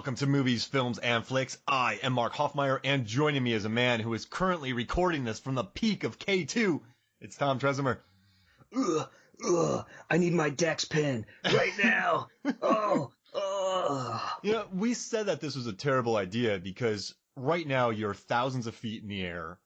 Welcome to Movies, Films, and Flicks. I am Mark Hoffmeyer, and joining me is a man who is currently recording this from the peak of K2. It's Tom Tresimer. I need my Dex pen right now. You know, we said that this was a terrible idea because right now you're thousands of feet in the air.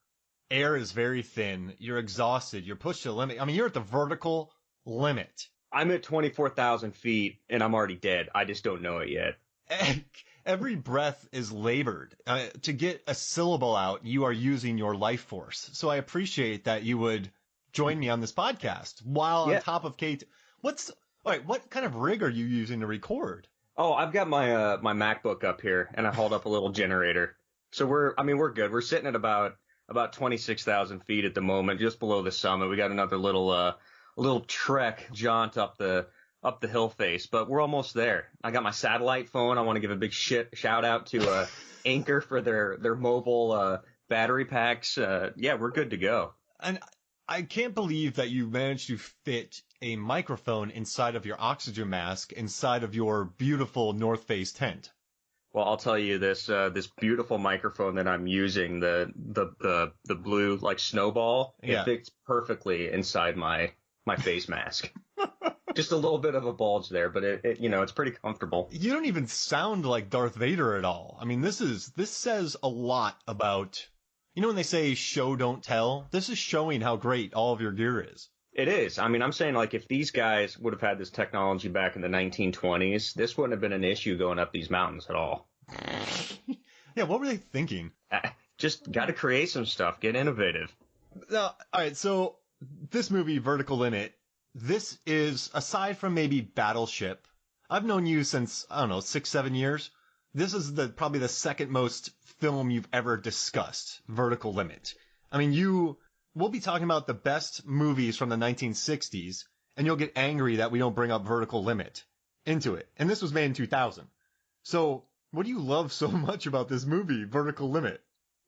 Air is very thin. You're exhausted. You're pushed to the limit. I mean, you're at the vertical limit. I'm at 24,000 feet and I'm already dead. I just don't know it yet. And every breath is labored. To get a syllable out, you are using your life force. So I appreciate that you would join me on this podcast while on top of K2. What kind of rig are you using to record? Oh, I've got my my MacBook up here and I hauled up a little generator. So we're good. We're sitting at about 26,000 feet at the moment, just below the summit. We got another little trek jaunt up the hill face, but we're almost there. I got my satellite phone. I want to give a big shout out to Anchor for their mobile battery packs. We're good to go. And I can't believe that you managed to fit a microphone inside of your oxygen mask inside of your beautiful North Face tent. Well, I'll tell you this beautiful microphone that I'm using, the blue like snowball, it fits perfectly inside my face mask. Just a little bit of a bulge there, but it's pretty comfortable. You don't even sound like Darth Vader at all. I mean, this says a lot about, when they say show don't tell, this is showing how great all of your gear is. It is. I mean, I'm saying like if these guys would have had this technology back in the 1920s, this wouldn't have been an issue going up these mountains at all. Yeah, what were they thinking? Just got to create some stuff, get innovative. Now, all right, so this movie, Vertical Limit, this is, aside from maybe Battleship, I've known you since, 6-7 years. This is probably the second most film you've ever discussed, Vertical Limit. I mean, we'll be talking about the best movies from the 1960s, and you'll get angry that we don't bring up Vertical Limit into it. And this was made in 2000. So what do you love so much about this movie, Vertical Limit?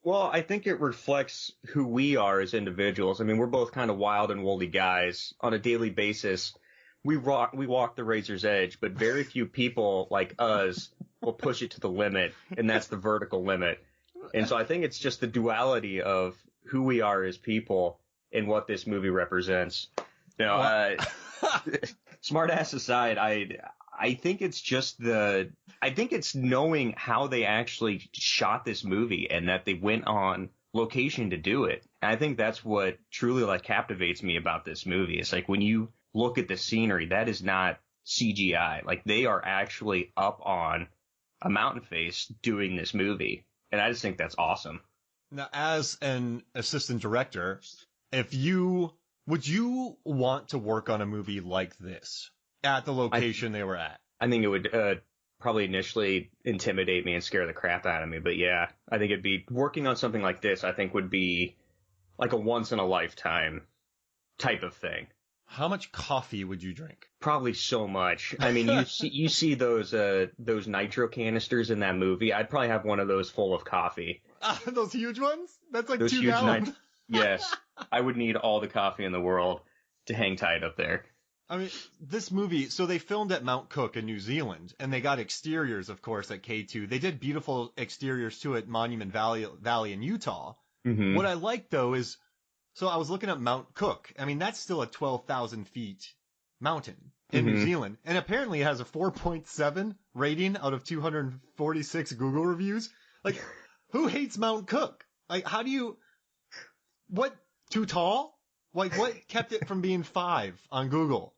Well, I think it reflects who we are as individuals. I mean, we're both kind of wild and woolly guys. On a daily basis, we walk the razor's edge, but very few people like us will push it to the limit, and that's the vertical limit. And so I think it's just the duality of who we are as people and what this movie represents. Smart ass aside, I think it's just I think it's knowing how they actually shot this movie and that they went on location to do it. And I think that's what truly captivates me about this movie. It's like when you look at the scenery, that is not CGI. Like they are actually up on a mountain face doing this movie. And I just think that's awesome. Now, as an assistant director, would you want to work on a movie like this at the location they were at? I think it would probably initially intimidate me and scare the crap out of me. But yeah, I think it'd be working on something like this, I think would be like a once in a lifetime type of thing. How much coffee would you drink? Probably so much. I mean, you see those nitro canisters in that movie. I'd probably have one of those full of coffee. Those huge ones? That's like those 2 gallons. Yes. I would need all the coffee in the world to hang tight up there. I mean, this movie, so they filmed at Mount Cook in New Zealand, and they got exteriors, of course, at K2. They did beautiful exteriors, too, at Monument Valley in Utah. Mm-hmm. What I like, though, is, so I was looking at Mount Cook. I mean, that's still a 12,000 feet mountain in New Zealand, and apparently it has a 4.7 rating out of 246 Google reviews. Like, who hates Mount Cook? Like, what, too tall? Like, what kept it from being 5 on Google?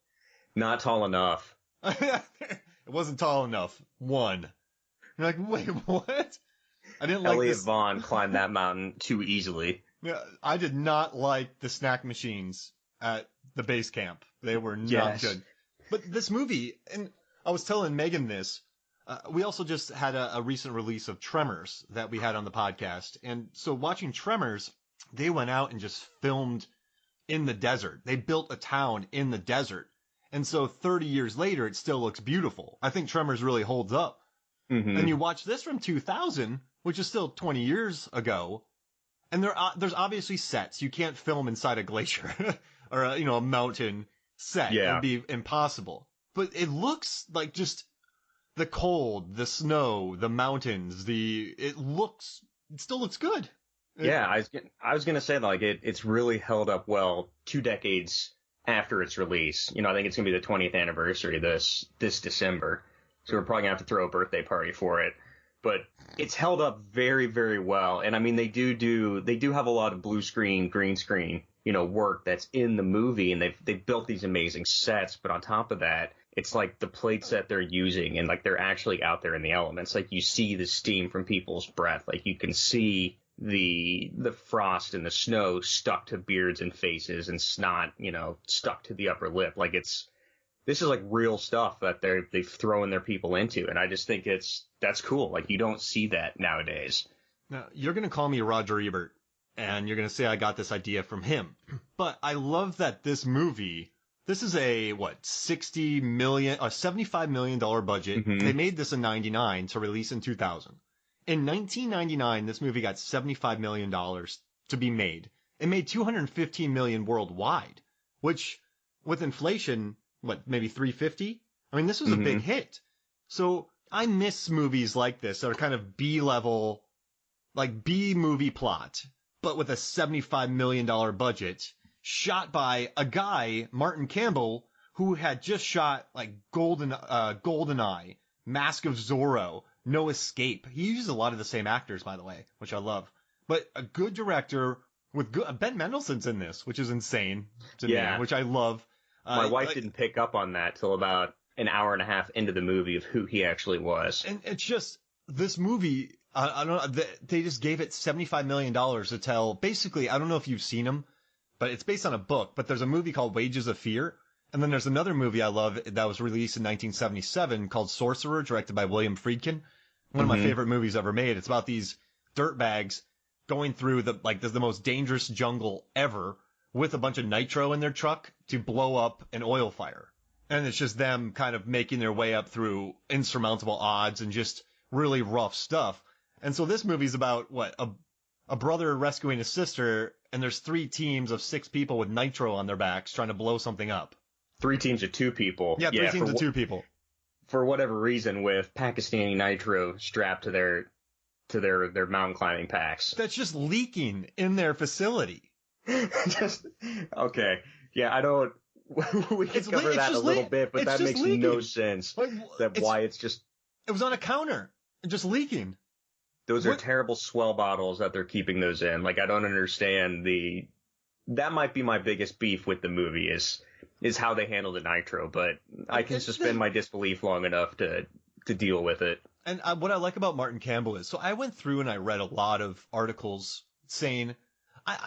Not tall enough. It wasn't tall enough. 1. You're like, wait, what? I didn't like Elliot Vaughn climbed that mountain too easily. Yeah, I did not like the snack machines at the base camp. They were not good. But this movie, and I was telling Megan this, we also just had a recent release of Tremors that we had on the podcast. And so watching Tremors, they went out and just filmed in the desert. They built a town in the desert. And so 30 years later, it still looks beautiful. I think Tremors really holds up. Mm-hmm. And you watch this from 2000, which is still 20 years ago, and there's obviously sets. You can't film inside a glacier or a mountain set. Yeah. It would be impossible. But it looks like just the cold, the snow, the mountains, it still looks good. Yeah, I was gonna say like it's really held up well 2 decades after its release. I think it's gonna be the 20th anniversary this December, so we're probably gonna have to throw a birthday party for it. But it's held up very, very well, and I mean they do have a lot of blue screen, green screen, work that's in the movie, and they've built these amazing sets. But on top of that, it's like the plates that they're using, and like they're actually out there in the elements. Like you see the steam from people's breath, like you can see the frost and the snow stuck to beards and faces, and snot, stuck to the upper lip. Like this is like real stuff that they've thrown their people into, and I just think that's cool. Like you don't see that nowadays. Now, you're gonna call me Roger Ebert, and you're gonna say I got this idea from him, but I love that this movie. This is a $75 million budget. Mm-hmm. They made this in '99 to release in 2000. In 1999, this movie got $75 million to be made. It made $215 million worldwide, which, with inflation, maybe 350? I mean, this was a big hit. So I miss movies like this that are kind of B-level, like B-movie plot, but with a $75 million budget, shot by a guy, Martin Campbell, who had just shot like Goldeneye, Mask of Zorro, No Escape. He uses a lot of the same actors, by the way, which I love. But a good director with good. Ben Mendelsohn's in this, which is insane to me, which I love. My wife didn't pick up on that till about an hour and a half into the movie of who he actually was. And it's just this movie. I don't know. They just gave it $75 million to tell. Basically, I don't know if you've seen them, but it's based on a book. But there's a movie called Wages of Fear. And then there's another movie I love that was released in 1977 called Sorcerer, directed by William Friedkin. One of my favorite movies ever made. It's about these dirtbags going through the most dangerous jungle ever with a bunch of nitro in their truck to blow up an oil fire. And it's just them kind of making their way up through insurmountable odds and just really rough stuff. And so this movie's about a brother rescuing his sister, and there's 3 teams of 6 people with nitro on their backs trying to blow something up. 3 teams of 2 people. Yeah, 3 teams of 2 people. For whatever reason, with Pakistani nitro strapped to their mountain climbing packs. That's just leaking in their facility. Okay. Yeah, I don't. We can cover that a little bit, but that makes no sense. Why it's just. It was on a counter, just leaking. Those are terrible swell bottles that they're keeping those in. Like, I don't understand that might be my biggest beef with the movie is how they handle the nitro, but I can suspend my disbelief long enough to deal with it. And what I like about Martin Campbell is, so I went through and I read a lot of articles saying,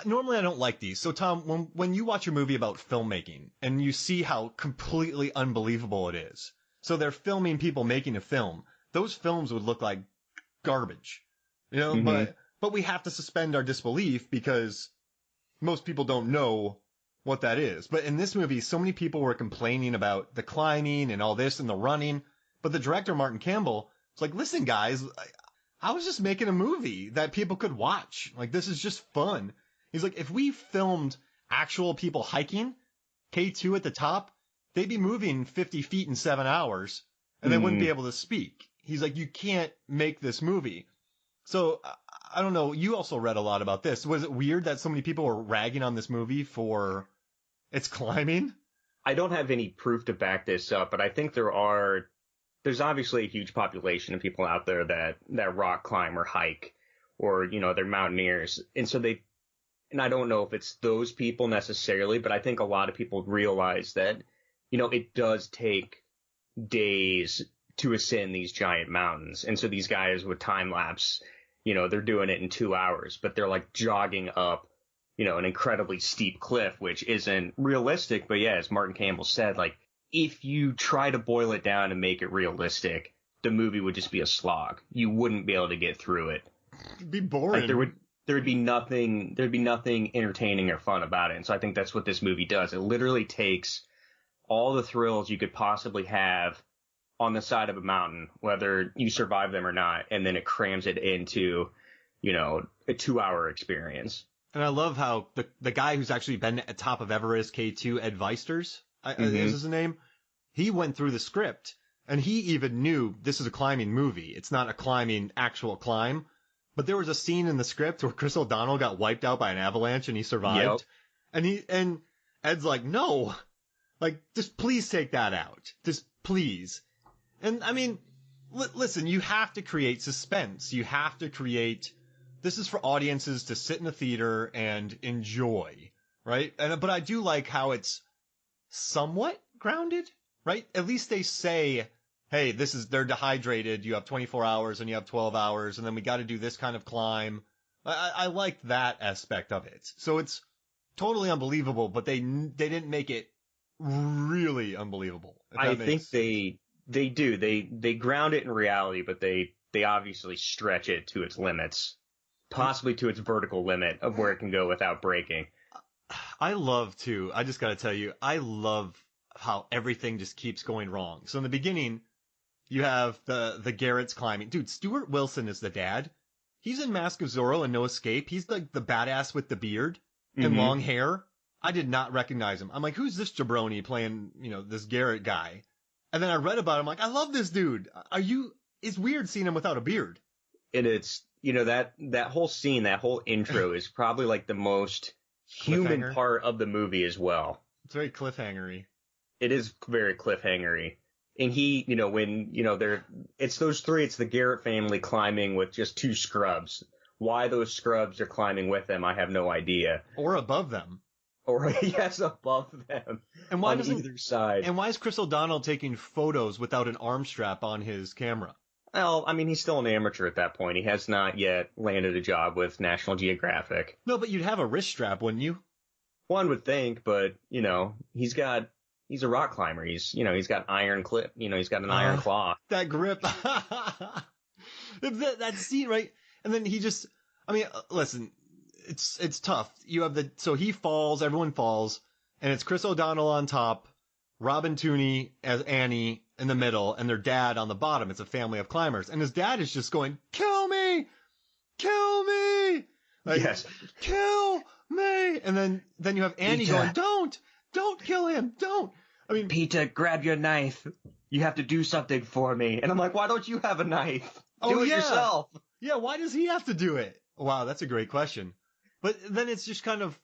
normally I don't like these. So Tom, when you watch a movie about filmmaking and you see how completely unbelievable it is, so they're filming people making a film, those films would look like garbage, but we have to suspend our disbelief because most people don't know what that is. But in this movie, so many people were complaining about the climbing and all this and the running. But the director, Martin Campbell, was like, listen, guys, I was just making a movie that people could watch. Like, this is just fun. He's like, if we filmed actual people hiking, K2 at the top, they'd be moving 50 feet in 7 hours, and they wouldn't be able to speak. He's like, you can't make this movie. So, I don't know. You also read a lot about this. Was it weird that so many people were ragging on this movie for its climbing? I don't have any proof to back this up, but I think there's obviously a huge population of people out there that rock climb or hike or, they're mountaineers. And so and I don't know if it's those people necessarily, but I think a lot of people realize that, it does take days to ascend these giant mountains. And so these guys with time lapse, they're doing it in 2 hours, but they're like jogging up, an incredibly steep cliff, which isn't realistic. But yeah, as Martin Campbell said, like, if you try to boil it down and make it realistic, the movie would just be a slog. You wouldn't be able to get through it. It'd be boring. Like there'd be nothing entertaining or fun about it. And so I think that's what this movie does. It literally takes all the thrills you could possibly have on the side of a mountain, whether you survive them or not, and then it crams it into, a 2-hour experience. And I love how the guy who's actually been at top of Everest, K2, Ed Viesters, is his name, he went through the script, And he even knew this is a climbing movie. It's not a climbing actual climb. But there was a scene in the script where Chris O'Donnell got wiped out by an avalanche and he survived. Yep. And Ed's like, no, like, just please take that out. Just please. And I mean, listen, you have to create suspense. You have to create, this is for audiences to sit in a theater and enjoy, right? But I do like how it's somewhat grounded, right? At least they say, hey, they're dehydrated. You have 24 hours and you have 12 hours. And then we got to do this kind of climb. I like that aspect of it. So it's totally unbelievable, but they didn't make it really unbelievable. I think they do. They ground it in reality, but they obviously stretch it to its limits, possibly to its vertical limit of where it can go without breaking. I just got to tell you, I love how everything just keeps going wrong. So in the beginning, you have the Garrett's climbing. Dude, Stuart Wilson is the dad. He's in Mask of Zorro and No Escape. He's like the badass with the beard and long hair. I did not recognize him. I'm like, who's this jabroni playing, this Garrett guy? And then I read about him, like, I love this dude. It's weird seeing him without a beard. And it's, that whole scene, that whole intro is probably like the most human part of the movie as well. It's very cliffhanger-y. It is very cliffhanger-y. And he, it's those three, it's the Garrett family climbing with just two scrubs. Why those scrubs are climbing with them, I have no idea. Or above them. Or, yes, above them. And why on either side. And why is Chris O'Donnell taking photos without an arm strap on his camera? Well, I mean, he's still an amateur at that point. He has not yet landed a job with National Geographic. No, but you'd have a wrist strap, wouldn't you? One would think, but, he's a rock climber. He's got iron clip. He's got an iron claw. That grip. that scene, right? And then listen, it's tough. You have so he falls, everyone falls, and it's Chris O'Donnell on top, Robin Tooney as Annie in the middle, and their dad on the bottom. It's a family of climbers. And his dad is just going, kill me! Kill me! Like, yes. Kill me! And then you have Annie Peter. going, don't kill him, don't! I mean, Peter, grab your knife. You have to do something for me. And I'm like, why don't you have a knife? Do it yourself. Yeah, why does he have to do it? Wow, that's a great question. But then it's just kind of,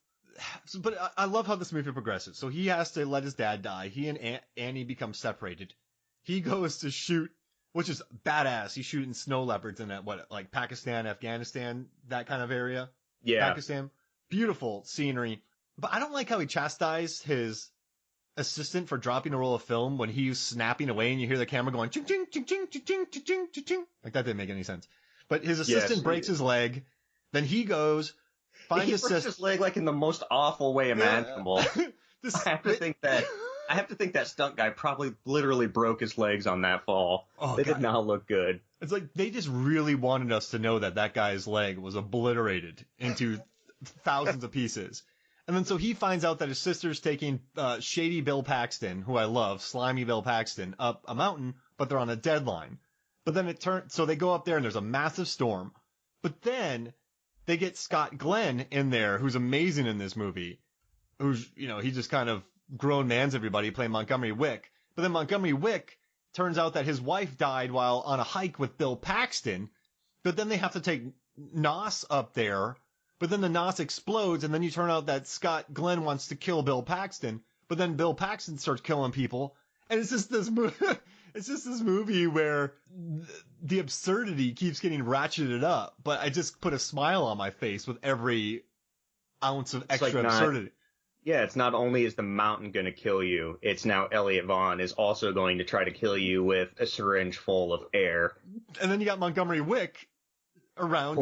but I love how this movie progresses. So he has to let his dad die. He and Annie become separated. He goes to shoot, which is badass. He's shooting snow leopards in that, like Pakistan, Afghanistan, that kind of area. Yeah. Pakistan. Beautiful scenery. But I don't like how he chastised his assistant for dropping a roll of film when he was snapping away and you hear the camera going ching ching ching ching ching ching ching ching ching. Like that didn't make any sense. But his assistant breaks his leg. Then he goes, finds his leg like in the most awful way imaginable. I have to think that stunt guy probably literally broke his legs on that fall. They did not look good. It's like they just really wanted us to know that guy's leg was obliterated into thousands of pieces. And then so he finds out that his sister's taking shady Bill Paxton, who I love, slimy Bill Paxton, up a mountain, but they're on a deadline. But then so they go up there and there's a massive storm. But then they get Scott Glenn in there, who's amazing in this movie. Who's, he just kind of grown mans everybody playing Montgomery Wick. But then Montgomery Wick, turns out that his wife died while on a hike with Bill Paxton. But then they have to take Nos up there. But then the Nos explodes, and then you turn out that Scott Glenn wants to kill Bill Paxton. But then Bill Paxton starts killing people. And it's just this movie. It's just this movie where the absurdity keeps getting ratcheted up, but I just put a smile on my face with every ounce of extra absurdity. Yeah, it's not only is the mountain going to kill you, it's now Elliot Vaughn is also going to try to kill you with a syringe full of air. And then you got Montgomery Wick around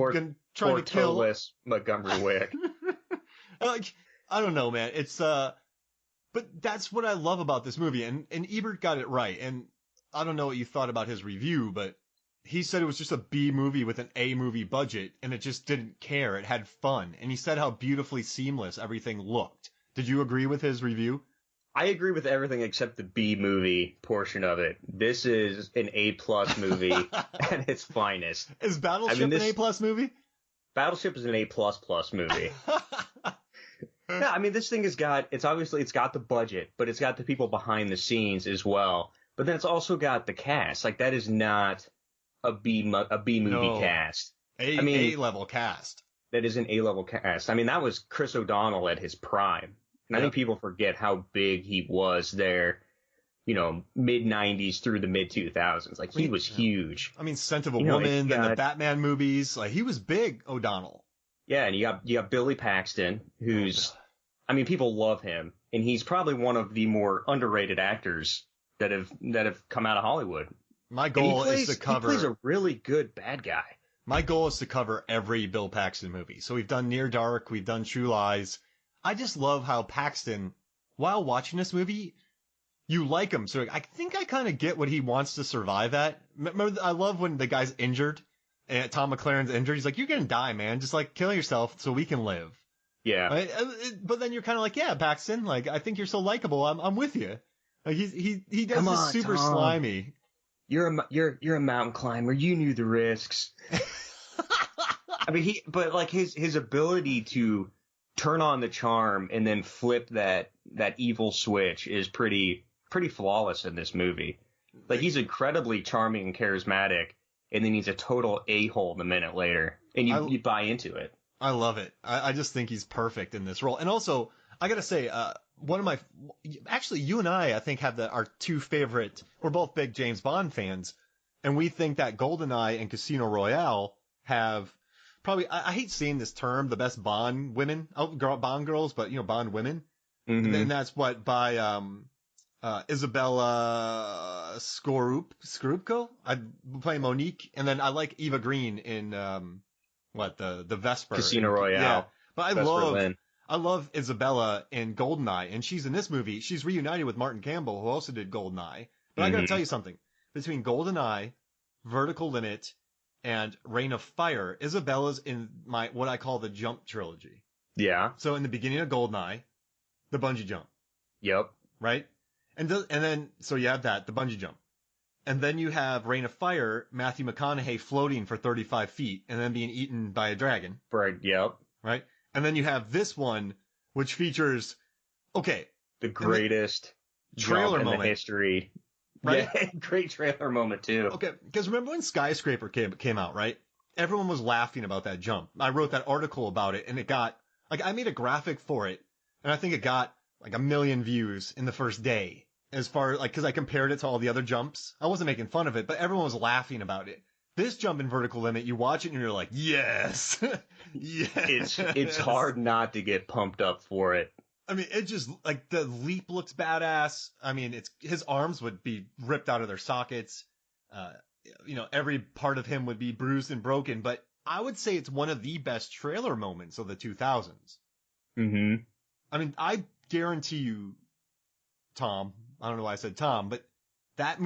trying to kill toe-less Montgomery Wick. Like, I don't know, man. It's but that's what I love about this movie, and Ebert got it right. And I don't know what you thought about his review, but he said it was just a B movie with an A movie budget, and it just didn't care. It had fun. And he said how beautifully seamless everything looked. Did you agree with his review? I agree with everything except the B movie portion of it. This is an A-plus movie at its finest. Is Battleship an A-plus movie? Battleship is an A++ movie. Yeah, I mean, this thing it's got the budget, but it's got the people behind the scenes as well. But then it's also got the cast. Like, that is not a B movie cast. A-level cast. That is an A-level cast. I mean, that was Chris O'Donnell at his prime. And I think people forget how big he was there, mid-90s through the mid-2000s. Like, he was huge. I mean, Scent of a Woman, then the Batman movies. Like, he was big, O'Donnell. Yeah, and you got Billy Paxton, who's, I mean, people love him. And he's probably one of the more underrated actors that have come out of Hollywood. My goal is to cover... He plays a really good bad guy. My goal is to cover every Bill Paxton movie. So we've done Near Dark, we've done True Lies. I just love how Paxton, while watching this movie, you like him. So I think I kind of get what he wants to survive at. Remember, I love when the guy's injured, and Tom McLaren's injured. He's like, you're going to die, man. Just like kill yourself so we can live. Yeah. Right? But then you're kind of like, yeah, Paxton, like, I think you're so likable. I'm with you. Like, he does this super Tom. slimy. You're a mountain climber. You knew the risks. I mean, his ability to turn on the charm and then flip that evil switch is pretty flawless in this movie. Like, he's incredibly charming and charismatic, and then he's a total a-hole a minute later, and you buy into it. I love it. I just think he's perfect in this role. And also, I gotta say, actually, you and I think, have our two favorite, we're both big James Bond fans, and we think that Goldeneye and Casino Royale have probably, I hate saying this term, the best Bond women, Bond girls, but, Bond women. Mm-hmm. And that's what, by Isabella Scorupco. I play Monique, and then I like Eva Green in, the Vesper. Casino Royale. Yeah. But I love Isabella in Goldeneye, and she's in this movie. She's reunited with Martin Campbell, who also did Goldeneye. But I gotta tell you something. Between Goldeneye, Vertical Limit, and Reign of Fire, Isabella's in what I call the jump trilogy. Yeah. So in the beginning of Goldeneye, the bungee jump. Yep. Right? And then, so you have that, the bungee jump. And then you have Reign of Fire, Matthew McConaughey floating for 35 feet, and then being eaten by a dragon. Right, yep. Right? And then you have this one, which features, the greatest trailer moment in history. Right? Yeah, great trailer moment too. Okay, because remember when Skyscraper came out, right? Everyone was laughing about that jump. I wrote that article about it, and it got, I made a graphic for it, and I think it got, 1 million views in the first day. As far, because I compared it to all the other jumps. I wasn't making fun of it, but everyone was laughing about it. This jump in Vertical Limit, you watch it and you're like, yes, yes. It's hard not to get pumped up for it. I mean, it just, the leap looks badass. I mean, his arms would be ripped out of their sockets. Every part of him would be bruised and broken, but I would say it's one of the best trailer moments of the 2000s. Mm-hmm. I mean, I guarantee you, Tom, I don't know why I said Tom, but that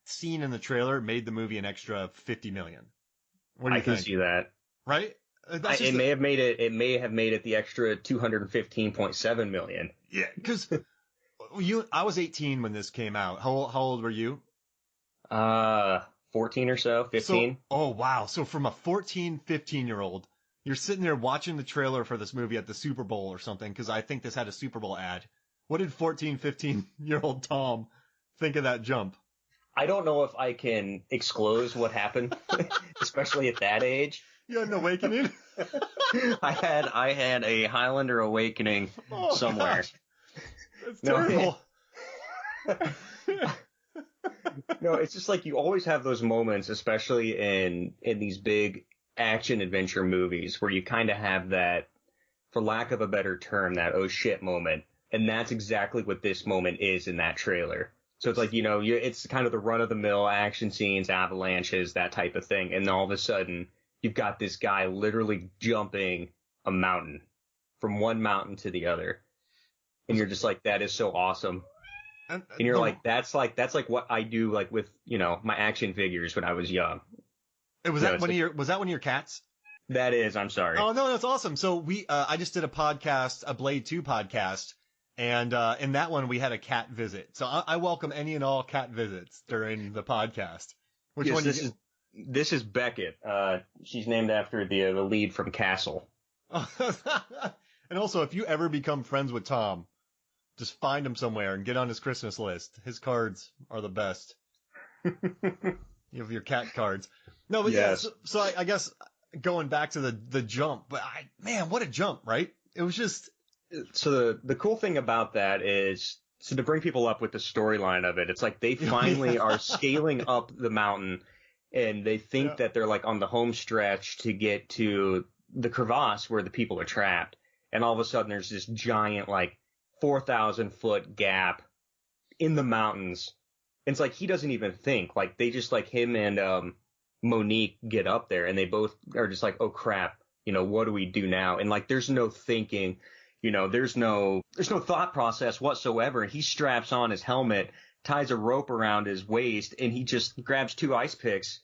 scene in the trailer made the movie an extra $50 million. What do you think? I can see that. Right? It may have made it the extra $215.7 million. Yeah, because I was 18 when this came out. How old were you? 14 or so, 15. Oh, wow. So from a 14, 15-year-old, you're sitting there watching the trailer for this movie at the Super Bowl or something, because I think this had a Super Bowl ad. What did 14, 15-year-old Tom think of that jump? I don't know if I can disclose what happened, especially at that age. You had an awakening? I had a Highlander awakening somewhere. Gosh. That's terrible. No, it's just you always have those moments, especially in these big action adventure movies, where you kind of have that, for lack of a better term, that oh shit moment. And that's exactly what this moment is in that trailer. So it's it's kind of the run-of-the-mill action scenes, avalanches, that type of thing. And then all of a sudden, you've got this guy literally jumping a mountain from one mountain to the other. And you're just that is so awesome. And you're that's what I do with, my action figures when I was young. Was that one of your cats? That is, I'm sorry. Oh, no, that's awesome. So I just did a podcast, a Blade 2 podcast. And in that one, we had a cat visit. So I welcome any and all cat visits during the podcast. This is Beckett. She's named after the lead from Castle. And also, if you ever become friends with Tom, Just find him somewhere and get on his Christmas list. His cards are the best. You have your cat cards. No, but yes. So I guess going back to the jump, but man, what a jump, right? It was just. So the cool thing about that is, so to bring people up with the storyline of it, it's like they finally are scaling up the mountain, and they think that they're like on the home stretch to get to the crevasse where the people are trapped. And all of a sudden there's this giant, like 4,000 foot gap in the mountains. And it's like, he doesn't even think, like they just like him and, Monique get up there and they both are just like, oh crap, what do we do now? And like, there's no thinking, there's no thought process whatsoever. And he straps on his helmet, ties a rope around his waist, and he just grabs 2 ice picks.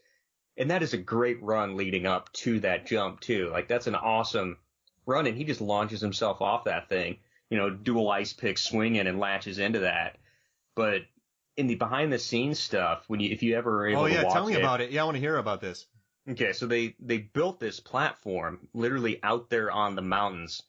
And that is a great run leading up to that jump too. Like that's an awesome run. And he just launches himself off that thing, dual ice pick swinging and latches into that. But in the behind the scenes stuff, if you ever are able to watch tell me about it. Yeah, I want to hear about this. Okay, so they built this platform literally out there on the mountains.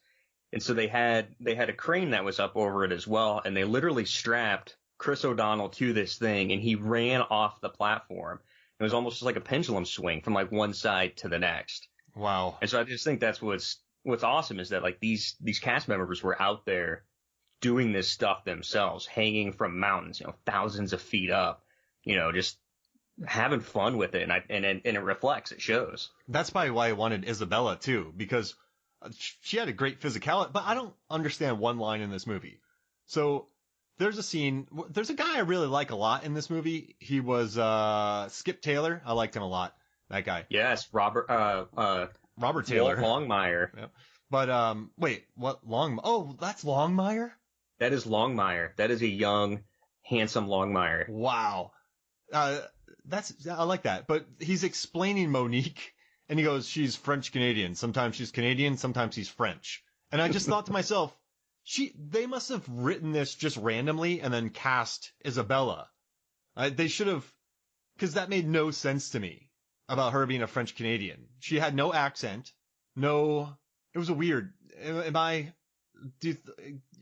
And so they had a crane that was up over it as well, and they literally strapped Chris O'Donnell to this thing, and he ran off the platform. It was almost just like a pendulum swing from like one side to the next. Wow. And so I just think that's what's awesome, is that like these cast members were out there doing this stuff themselves, hanging from mountains, thousands of feet up, just having fun with it. And it reflects, it shows. That's probably why I wanted Isabella too, because she had a great physicality, but I don't understand one line in this movie. So there's a guy I really like a lot in this movie. He was Skip Taylor. I liked him a lot. That guy. Yes, Robert Taylor. Longmire. Yep. But wait, what Oh, that's Longmire? That is Longmire. That is a young, handsome Longmire. Wow. I like that. But he's explaining Monique, and he goes, she's French Canadian. Sometimes she's Canadian, sometimes she's French. And I just thought to myself, they must have written this just randomly and then cast Isabella. They should have, because that made no sense to me about her being a French Canadian. She had no accent, it was a weird.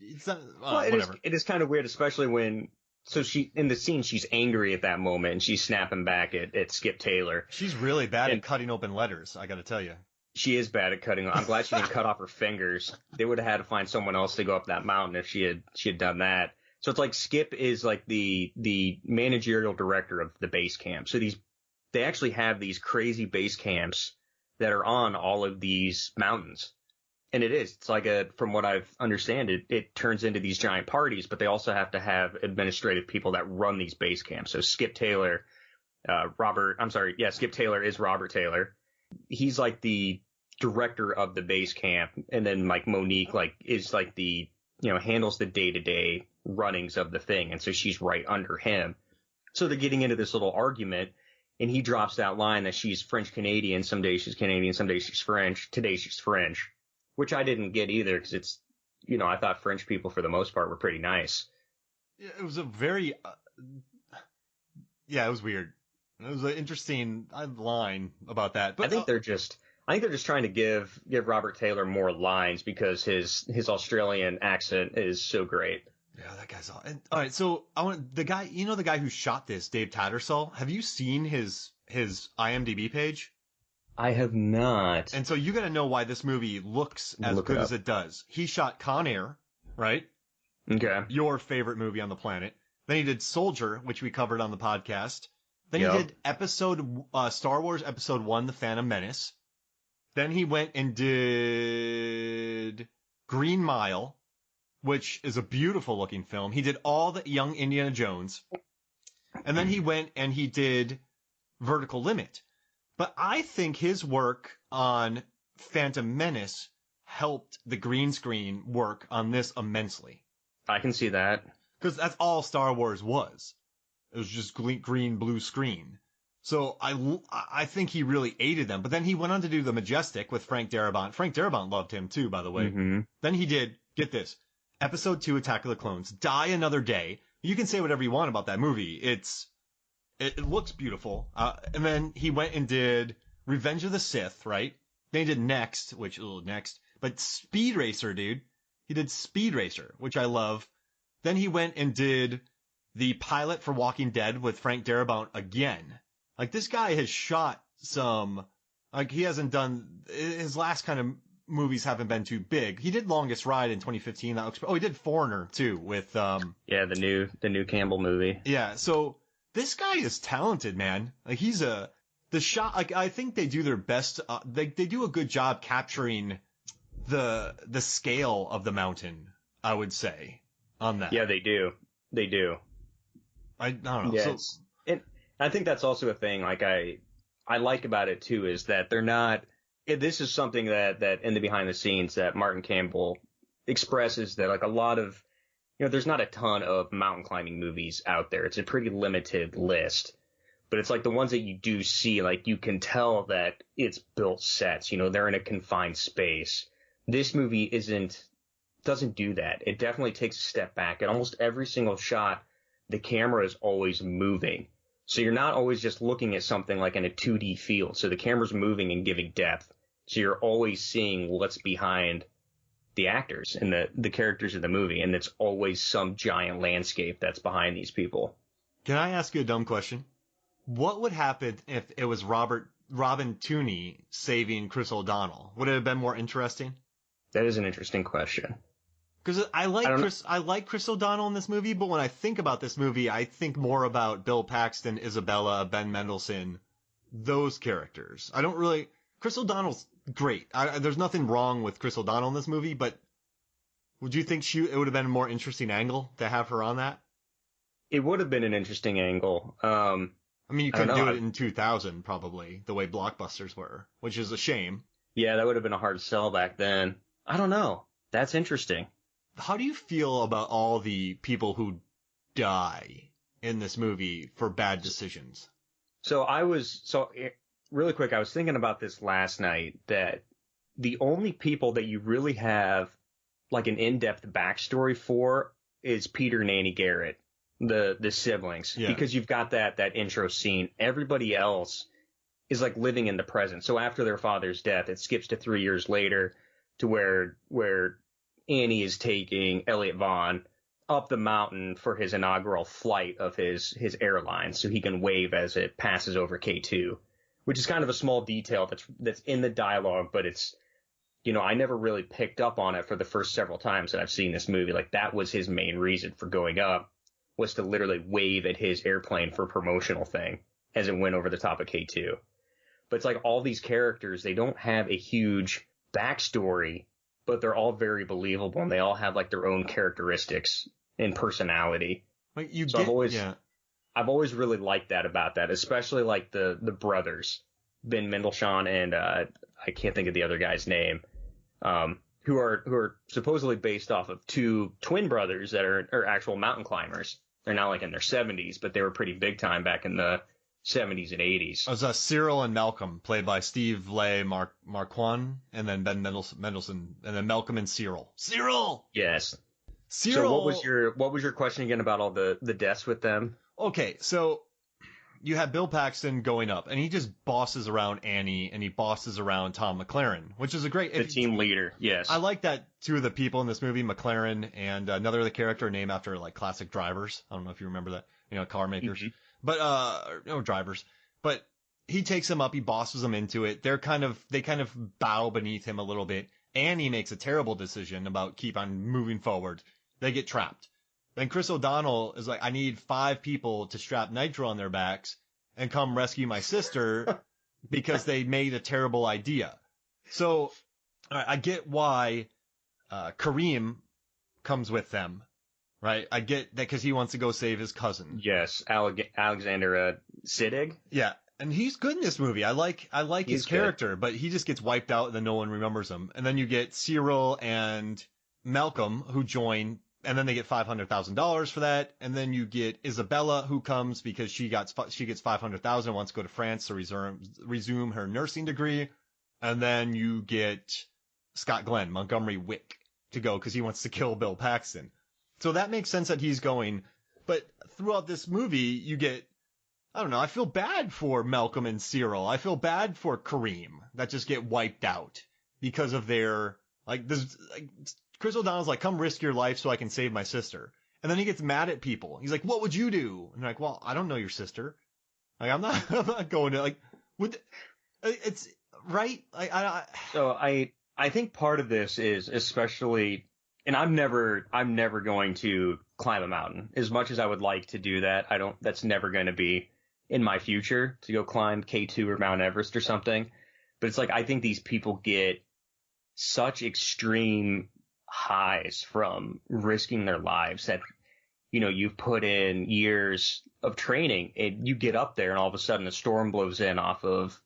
It's not, whatever. It is kind of weird, especially when. So in the scene, she's angry at that moment, and she's snapping back at Skip Taylor. She's really bad at cutting open letters, I got to tell you. She is bad at cutting. I'm glad she didn't cut off her fingers. They would have had to find someone else to go up that mountain if she had done that. So it's like Skip is like the managerial director of the base camp. So they actually have these crazy base camps that are on all of these mountains. And it's like from what I've understand, it turns into these giant parties, but they also have to have administrative people that run these base camps. So Skip Taylor, Skip Taylor is Robert Taylor. He's like the director of the base camp. And then like Monique, like is like the, handles the day-to-day runnings of the thing. And so she's right under him. So they're getting into this little argument, and he drops that line that she's French Canadian. Some days she's Canadian, some days she's French. Today she's French. Which I didn't get either, because it's, I thought French people for the most part were pretty nice. It was a very, it was weird. It was an interesting line about that. But I think they're just trying to give Robert Taylor more lines because his Australian accent is so great. Yeah, that guy's all right. So I want the guy who shot this, Dave Tattersall. Have you seen his IMDb page? I have not. And so you got to know why this movie looks as good as it does. He shot Con Air, right? Okay. Your favorite movie on the planet. Then he did Soldier, which we covered on the podcast. Then he did Star Wars Episode 1, The Phantom Menace. Then he went and did Green Mile, which is a beautiful looking film. He did all the young Indiana Jones. And then he went and he did Vertical Limit. But I think his work on Phantom Menace helped the green screen work on this immensely. I can see that. Because that's all Star Wars was. It was just green, blue screen. So I think he really aided them. But then he went on to do The Majestic with Frank Darabont. Frank Darabont loved him too, by the way. Mm-hmm. Then he did, get this, Episode 2, Attack of the Clones, Die Another Day. You can say whatever you want about that movie. It looks beautiful. And then he went and did Revenge of the Sith, right? Then he did Next. But Speed Racer, dude. He did Speed Racer, which I love. Then he went and did the pilot for Walking Dead with Frank Darabont again. Like, this guy has shot some, like, he hasn't done, his last kind of movies haven't been too big. He did Longest Ride in 2015. That looks, he did Foreigner too with, yeah, the new Campbell movie. Yeah. So this guy is talented, man. Like, the shot, like, I think they do their best, they do a good job capturing the scale of the mountain, I would say, on that. Yeah, they do. They do. I don't know. Yes. And I think that's also a thing, like, I like about it too, is that they're not, this is something that in the behind the scenes that Martin Campbell expresses, that like a lot of, there's not a ton of mountain climbing movies out there. It's a pretty limited list, but it's like the ones that you do see, like you can tell that it's built sets, they're in a confined space. This movie doesn't do that. It definitely takes a step back. At almost every single shot, the camera is always moving. So you're not always just looking at something like in a 2D field. So the camera's moving and giving depth. So you're always seeing what's behind the actors and the characters of the movie. And it's always some giant landscape that's behind these people. Can I ask you a dumb question? What would happen if it was Robin Tooney saving Chris O'Donnell? Would it have been more interesting? That is an interesting question. Because I like Chris O'Donnell in this movie, but when I think about this movie, I think more about Bill Paxton, Isabella, Ben Mendelsohn, those characters. I don't really. Chris O'Donnell's great. There's nothing wrong with Chris O'Donnell in this movie, but would you think it would have been a more interesting angle to have her on that? It would have been an interesting angle. I mean, you couldn't do it in 2000, probably, the way blockbusters were, which is a shame. Yeah, that would have been a hard sell back then. I don't know. That's interesting. How do you feel about all the people who die in this movie for bad decisions? Really quick, I was thinking about this last night, that the only people that you really have like an in-depth backstory for is Peter and Annie Garrett, the siblings, because you've got that intro scene. Everybody else is like living in the present. So after their father's death, it skips to 3 years later to where Annie is taking Elliot Vaughn up the mountain for his inaugural flight of his airline so he can wave as it passes over K2, which is kind of a small detail that's in the dialogue, but it's, I never really picked up on it for the first several times that I've seen this movie. Like, that was his main reason for going up, was to literally wave at his airplane for a promotional thing as it went over the top of K2. But it's like all these characters, they don't have a huge backstory, but they're all very believable, and they all have like their own characteristics and personality. Like I've always really liked that about that, especially like the brothers, Ben Mendelsohn and I can't think of the other guy's name, who are supposedly based off of two twin brothers that are actual mountain climbers. They're now like in their 70s, but they were pretty big time back in the 70s and 80s. It was Cyril and Malcolm, played by Steve Le Marquand, and then Ben Mendelsohn, and then Malcolm and Cyril. Cyril! Yes. Cyril! So what was your question again about all the deaths with them? Okay, so you have Bill Paxton going up, and he just bosses around Annie, and he bosses around Tom McLaren, which is a great... The team leader, yes. I like that two of the people in this movie, McLaren and another of the character named after like classic drivers. I don't know if you remember that, car makers. Mm-hmm. But, drivers. But he takes them up, he bosses them into it. They kind of bow beneath him a little bit. Annie makes a terrible decision about keep on moving forward. They get trapped. Then Chris O'Donnell is like, I need 5 people to strap nitro on their backs and come rescue my sister because they made a terrible idea. So I get why Kareem comes with them, right? I get that because he wants to go save his cousin. Yes, Alexander Siddig. Yeah, and he's good in this movie. I like his character, good. But he just gets wiped out and then no one remembers him. And then you get Cyril and Malcolm who join. And then they get $500,000 for that. And then you get Isabella, who comes because she gets $500,000 and wants to go to France to resume her nursing degree. And then you get Scott Glenn, Montgomery Wick, to go because he wants to kill Bill Paxton. So that makes sense that he's going. But throughout this movie, you get, I don't know, I feel bad for Malcolm and Cyril. I feel bad for Kareem that just get wiped out because of their, Chris O'Donnell's like, come risk your life so I can save my sister. And then he gets mad at people. He's like, what would you do? And they're like, well, I don't know your sister. Like, I'm not going to, like, it's, right? So I think part of this is especially, and I'm never going to climb a mountain. As much as I would like to do that, that's never going to be in my future to go climb K2 or Mount Everest or something. But it's like, I think these people get such extreme highs from risking their lives that, you've put in years of training and you get up there and all of a sudden a storm blows in off of,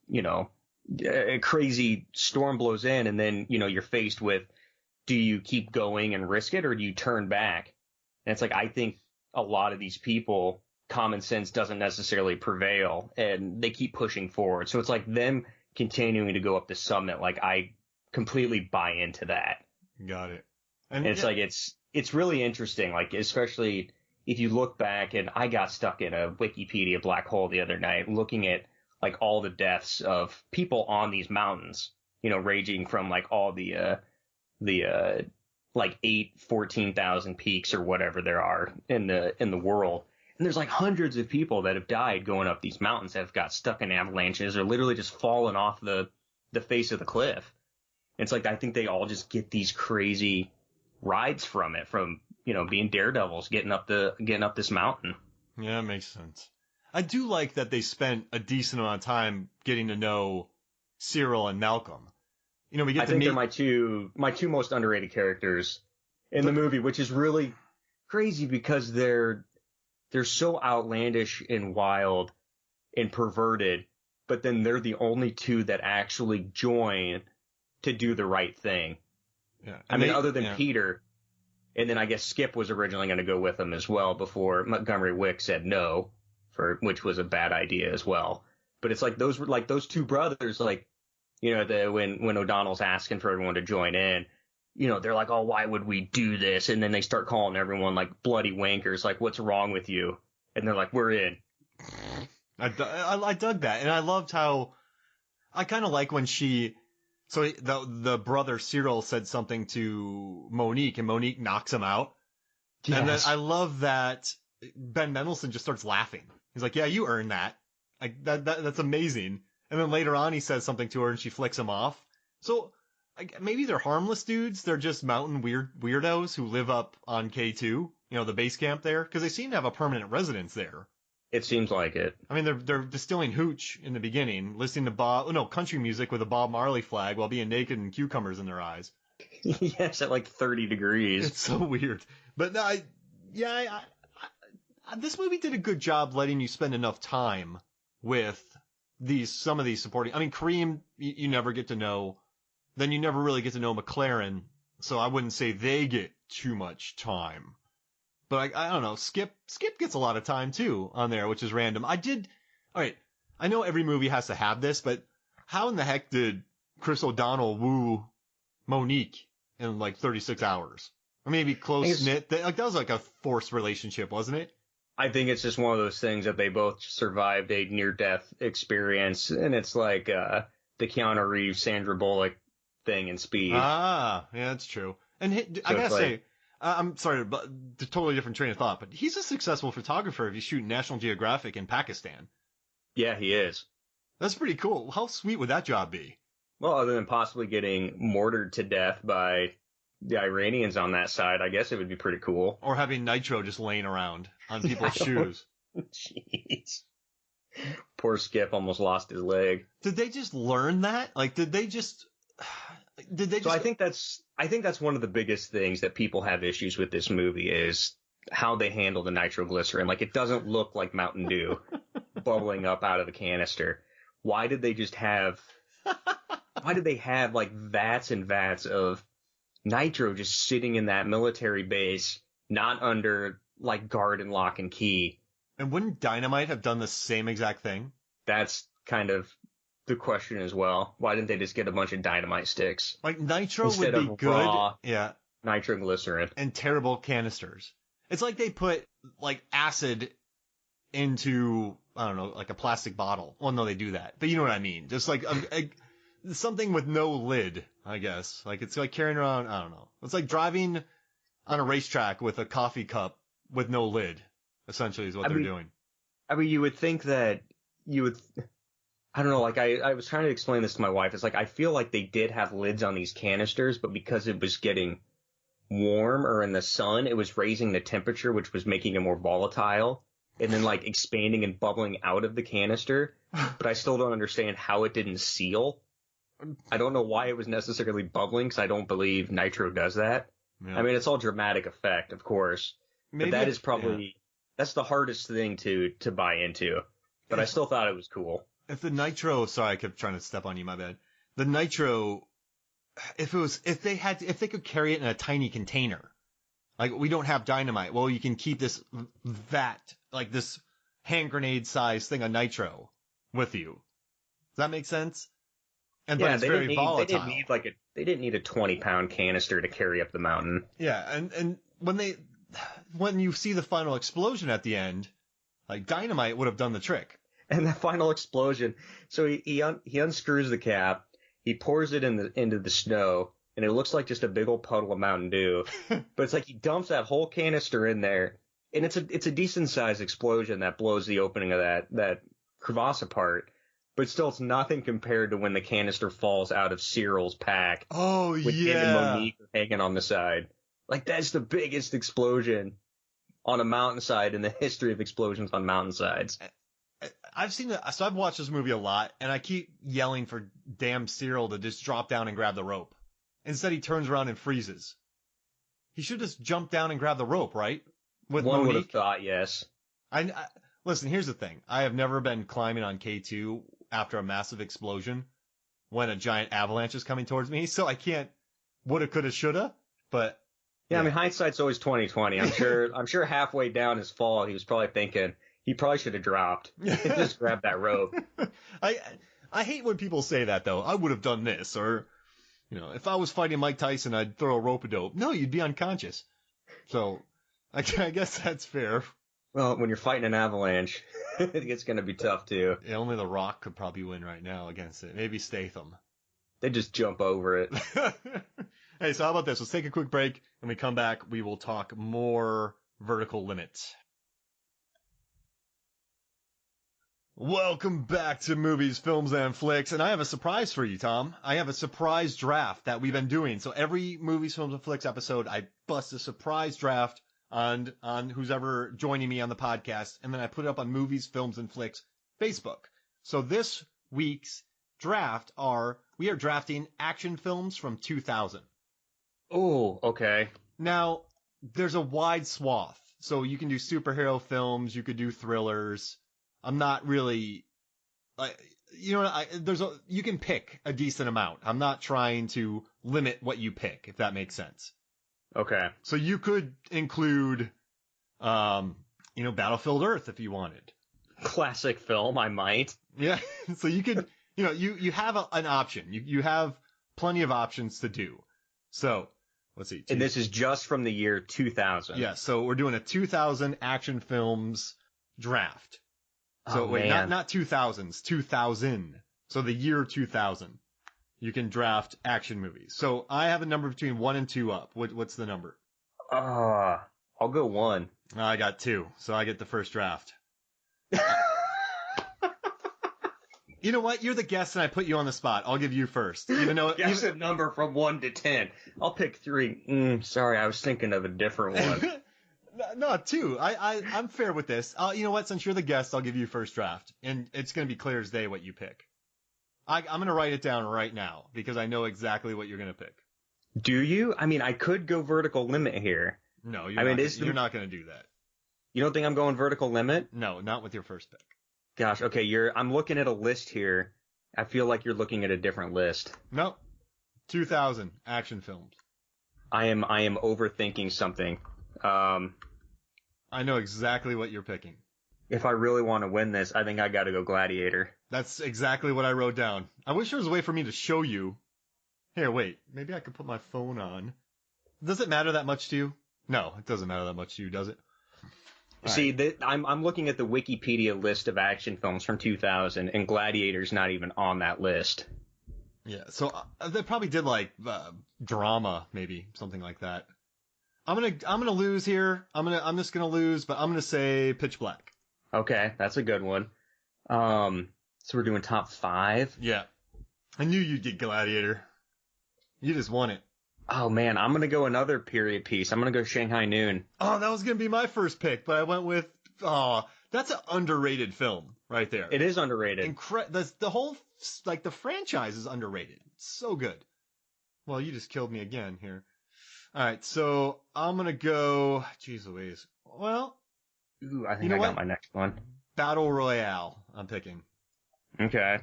a crazy storm blows in, and then, you're faced with, do you keep going and risk it or do you turn back? And it's like, I think a lot of these people, common sense doesn't necessarily prevail and they keep pushing forward. So it's like them continuing to go up the summit. Like, I completely buy into that. Got it. And it's like, it's really interesting. Like, especially if you look back, and I got stuck in a Wikipedia black hole the other night looking at like all the deaths of people on these mountains, ranging from like all the like 14,000 peaks or whatever there are in the world. And there's like hundreds of people that have died going up these mountains that have got stuck in avalanches or literally just fallen off the face of the cliff. And it's like, I think they all just get these crazy rides from it, from, being daredevils, getting up this mountain. Yeah, that makes sense. I do like that they spent a decent amount of time getting to know Cyril and Malcolm. We get I think they're my two most underrated characters in the movie, which is really crazy because they're so outlandish and wild and perverted, but then they're the only two that actually join to do the right thing. Yeah. I mean, other than Peter, and then I guess Skip was originally going to go with them as well before Montgomery Wick said no, which was a bad idea as well. But it's like those were like those two brothers, like, when O'Donnell's asking for everyone to join in, they're like, oh, why would we do this? And then they start calling everyone like bloody wankers, like, what's wrong with you? And they're like, we're in. I dug that. And I loved how I kind of like when the brother Cyril said something to Monique and Monique knocks him out. Yes. And then I love that Ben Mendelsohn just starts laughing. He's like, yeah, you earned that. Like that's amazing. And then later on, he says something to her and she flicks him off. So maybe they're harmless dudes. They're just mountain weirdos who live up on K2, the base camp there. Because they seem to have a permanent residence there. It seems like it. I mean, they're distilling hooch in the beginning, listening to country music with a Bob Marley flag while being naked and cucumbers in their eyes. Yes, at like 30 degrees. It's so weird. But this movie did a good job letting you spend enough time with some of these supporting. I mean, Kareem, you never get to know. Then you never really get to know McLaren. So I wouldn't say they get too much time. But I don't know. Skip gets a lot of time too on there, which is random. All right. I know every movie has to have this, but how in the heck did Chris O'Donnell woo Monique in like 36 hours? Or maybe close knit. That was like a forced relationship, wasn't it? I think it's just one of those things that they both survived a near-death experience, and it's like the Keanu Reeves, Sandra Bullock thing in Speed. Ah, yeah, that's true. And I gotta say, I'm sorry, but a totally different train of thought, but he's a successful photographer if you shoot National Geographic in Pakistan. Yeah, he is. That's pretty cool. How sweet would that job be? Well, other than possibly getting mortared to death by the Iranians on that side, I guess it would be pretty cool. Or having nitro just laying around on people's shoes. Jeez. Poor Skip almost lost his leg. Did they just learn that? Like, did they just... So I think that's one of the biggest things that people have issues with this movie is how they handle the nitroglycerin. Like, it doesn't look like Mountain Dew bubbling up out of the canister. Why did they have like vats and vats of nitro just sitting in that military base, not under like guard and lock and key? And wouldn't Dynamite have done the same exact thing? That's kind of the question as well. Why didn't they just get a bunch of dynamite sticks? Like, nitro would be good. Raw yeah. Nitroglycerin. And terrible canisters. It's like they put, like, acid into, I don't know, like a plastic bottle. Well, no, they do that. But you know what I mean. Just like something with no lid, I guess. Like, it's like carrying around, I don't know. It's like driving on a racetrack with a coffee cup with no lid, essentially, is what they're doing. I mean, you would think that I don't know, like I was trying to explain this to my wife. It's like I feel like they did have lids on these canisters, but because it was getting warm or in the sun, it was raising the temperature, which was making it more volatile, and then like expanding and bubbling out of the canister. But I still don't understand how it didn't seal. I don't know why it was necessarily bubbling, because I don't believe nitro does that. Yeah. I mean, it's all dramatic effect, of course, but that is probably that's the hardest thing to buy into. But I still thought it was cool. If the nitro, sorry, I kept trying to step on you, my bad. The nitro, if they could carry it in a tiny container, like we don't have dynamite, well, you can keep this vat, like this hand grenade size thing of nitro with you. Does that make sense? And but it's very volatile. They didn't need a 20-pound canister to carry up the mountain. Yeah, and when you see the final explosion at the end, like dynamite would have done the trick. And the final explosion, so he unscrews the cap, he pours it into the snow, and it looks like just a big old puddle of Mountain Dew. But it's like he dumps that whole canister in there, and it's a decent sized explosion that blows the opening of that crevasse apart. But still, it's nothing compared to when the canister falls out of Cyril's pack. Oh, with him and Monique hanging on the side. Like, that's the biggest explosion on a mountainside in the history of explosions on mountainsides. I've watched this movie a lot, and I keep yelling for damn Cyril to just drop down and grab the rope. Instead, he turns around and freezes. He should just jump down and grab the rope, right? With One Monique. would have thought, yes. Listen, here's the thing. I have never been climbing on K2 after a massive explosion when a giant avalanche is coming towards me, so I can't woulda, coulda, shoulda, but... Yeah, I mean, hindsight's always 20/20. I'm sure halfway down his fall, he was probably thinking... He probably should have dropped. Just grab that rope. I hate when people say that, though. I would have done this, or, if I was fighting Mike Tyson, I'd throw a rope-a-dope. No, you'd be unconscious. So, I guess that's fair. Well, when you're fighting an avalanche, it's going to be tough, too. Yeah, only The Rock could probably win right now against it. Maybe Statham. They just jump over it. Hey, so how about this? Let's take a quick break. When we come back, we will talk more Vertical Limit. Welcome back to Movies, Films, and Flicks, and I have a surprise for you, Tom. I have a surprise draft that we've been doing. So every Movies, Films, and Flicks episode, I bust a surprise draft on who's ever joining me on the podcast, and then I put it up on Movies, Films, and Flicks Facebook. So this week's draft we are drafting action films from 2000. Oh, okay. Now, there's a wide swath. So you can do superhero films, you could do thrillers. I'm not really, you can pick a decent amount. I'm not trying to limit what you pick, if that makes sense. Okay. So you could include, Battlefield Earth if you wanted. Classic film, I might. Yeah. So you could, you have an option. You have plenty of options to do. So, let's see. And this is just from the year 2000. Yeah. So we're doing a 2000 action films draft. So wait, not 2000s, 2000. So the year 2000. You can draft action movies. So I have a number between 1 and 2 up. What's the number? I'll go 1. I got 2, so I get the first draft. You know what? You're the guest, and I put you on the spot. I'll give you first. Even though guess a number from 1 to 10. I'll pick 3. Sorry, I was thinking of a different one. No, 2. I'm fair with this. You know what? Since you're the guest, I'll give you first draft. And it's going to be clear as day what you pick. I'm going to write it down right now because I know exactly what you're going to pick. Do you? I mean, I could go Vertical Limit here. No, you're not going to do that. You don't think I'm going Vertical Limit? No, not with your first pick. Gosh, okay, I'm looking at a list here. I feel like you're looking at a different list. No. 2000 action films. I am overthinking something. I know exactly what you're picking. If I really want to win this, I think I got to go Gladiator. That's exactly what I wrote down. I wish there was a way for me to show you. Here, wait. Maybe I could put my phone on. Does it matter that much to you? No, it doesn't matter that much to you, does it? See, I'm looking at the Wikipedia list of action films from 2000, and Gladiator's not even on that list. Yeah, so they probably did like drama, maybe something like that. I'm gonna lose here. I'm just gonna lose, but I'm gonna say Pitch Black. Okay, that's a good one. So we're doing top 5? Yeah. I knew you'd get Gladiator. You just won it. Oh man, I'm gonna go another period piece. I'm gonna go Shanghai Noon. Oh, that was gonna be my first pick, but I went with that's an underrated film right there. It is underrated. The whole the franchise is underrated. It's so good. Well, you just killed me again here. All right, so I'm gonna go. Jeez Louise. Well, ooh, I think I got my next one. Battle Royale. I'm picking. Okay.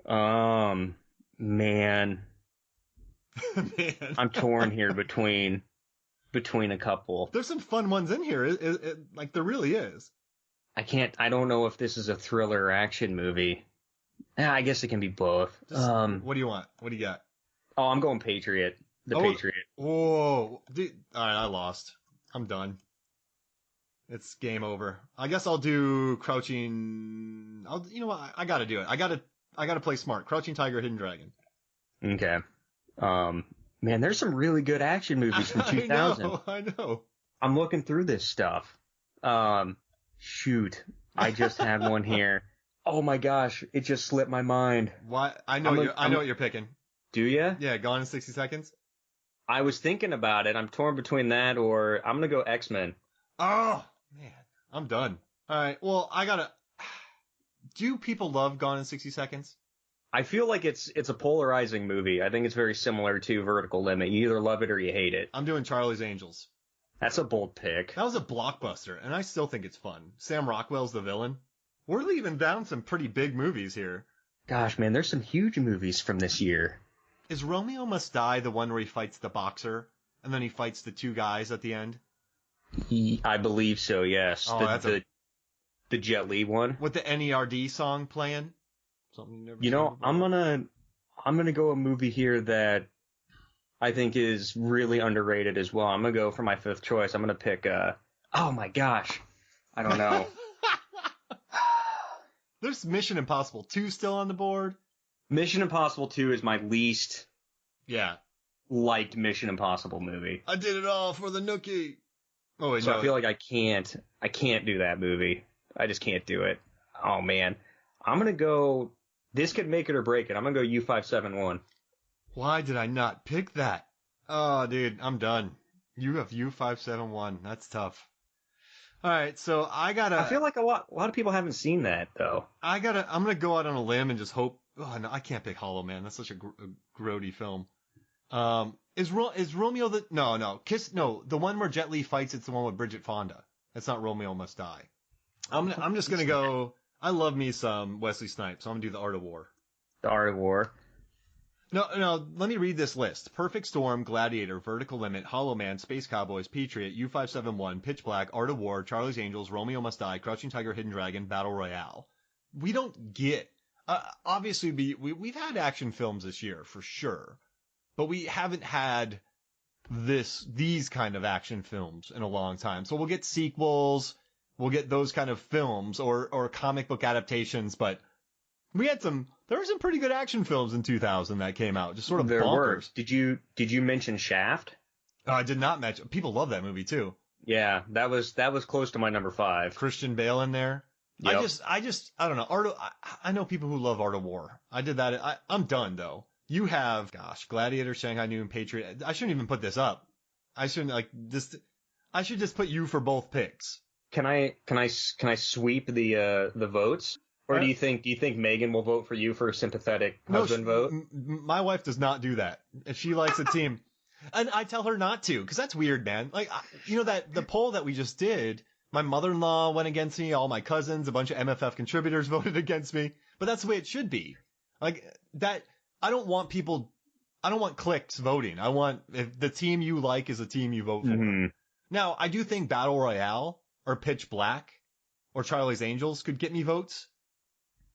Man. Man. I'm torn here between a couple. There's some fun ones in here. Like there really is. I don't know if this is a thriller or action movie. I guess it can be both. What do you want? What do you got? Oh, I'm going Patriot. Patriot. Whoa. Dude, all right, I lost. I'm done. It's game over. I guess I'll do Crouching. You know what? I gotta do it. I gotta play smart. Crouching Tiger, Hidden Dragon. Okay. Man, there's some really good action movies from 2000. I know. I'm looking through this stuff. Shoot. I just had one here. Oh my gosh, it just slipped my mind. Why? I know what you're picking. Do you? Yeah, Gone in 60 Seconds. I was thinking about it. I'm torn between that or I'm gonna go X-Men. Oh man, I'm done. All right. Well, do people love Gone in 60 Seconds? I feel like it's a polarizing movie. I think it's very similar to Vertical Limit. You either love it or you hate it. I'm doing Charlie's Angels. That's a bold pick. That was a blockbuster, and I still think it's fun. Sam Rockwell's the villain. We're leaving down some pretty big movies here. Gosh, man, there's some huge movies from this year. Is Romeo Must Die the one where he fights the boxer, and then he fights the two guys at the end? I believe so, yes. Oh, the Jet Li one. With the NERD song playing? I'm gonna go a movie here that I think is really underrated as well. I'm gonna go for my 5th choice. I'm gonna pick oh my gosh. I don't know. There's Mission Impossible 2 still on the board. Mission Impossible 2 is my least Yeah. liked Mission Impossible movie. I did it all for the nookie. Oh wait, so no. I feel like I can't do that movie. I just can't do it. Oh man. I'm gonna go. This could make it or break it. I'm gonna go U571. Why did I not pick that? Oh, dude, I'm done. You have U571. That's tough. All right, so I feel like a lot of people haven't seen that though. I'm gonna go out on a limb and just hope. Oh no, I can't pick Hollow Man. That's such a grody film. Is Romeo the no Kiss no the one where Jet Li fights? It's the one with Bridget Fonda. That's not Romeo Must Die. I'm just gonna go. I love me some Wesley Snipes, so I'm gonna do The Art of War. The Art of War. No, let me read this list. Perfect Storm, Gladiator, Vertical Limit, Hollow Man, Space Cowboys, Patriot, U571, Pitch Black, Art of War, Charlie's Angels, Romeo Must Die, Crouching Tiger, Hidden Dragon, Battle Royale. We don't get... obviously, we've had action films this year, for sure. But we haven't had these kind of action films in a long time. So we'll get sequels... We'll get those kind of films or comic book adaptations, but there were some pretty good action films in 2000 that came out, just sort of bonkers. Were. Did you mention Shaft? I did not mention. People love that movie too. Yeah, that was close to my number 5. Christian Bale in there. Yep. I don't know. I know people who love Art of War. I did that. I'm done though. You have, Gladiator, Shanghai Noon, Patriot. I shouldn't even put this up. I shouldn't I should just put you for both picks. Can I sweep the votes, or do you think Megan will vote for you for a sympathetic husband vote? My wife does not do that. If she likes a team, and I tell her not to, because that's weird, man. Like that the poll that we just did, my mother-in-law went against me, all my cousins, a bunch of MFF contributors voted against me, but that's the way it should be. Like that, I don't want clicks voting. I want if the team you like is a team you vote for. Mm-hmm. Now, I do think Battle Royale or Pitch Black or Charlie's Angels could get me votes.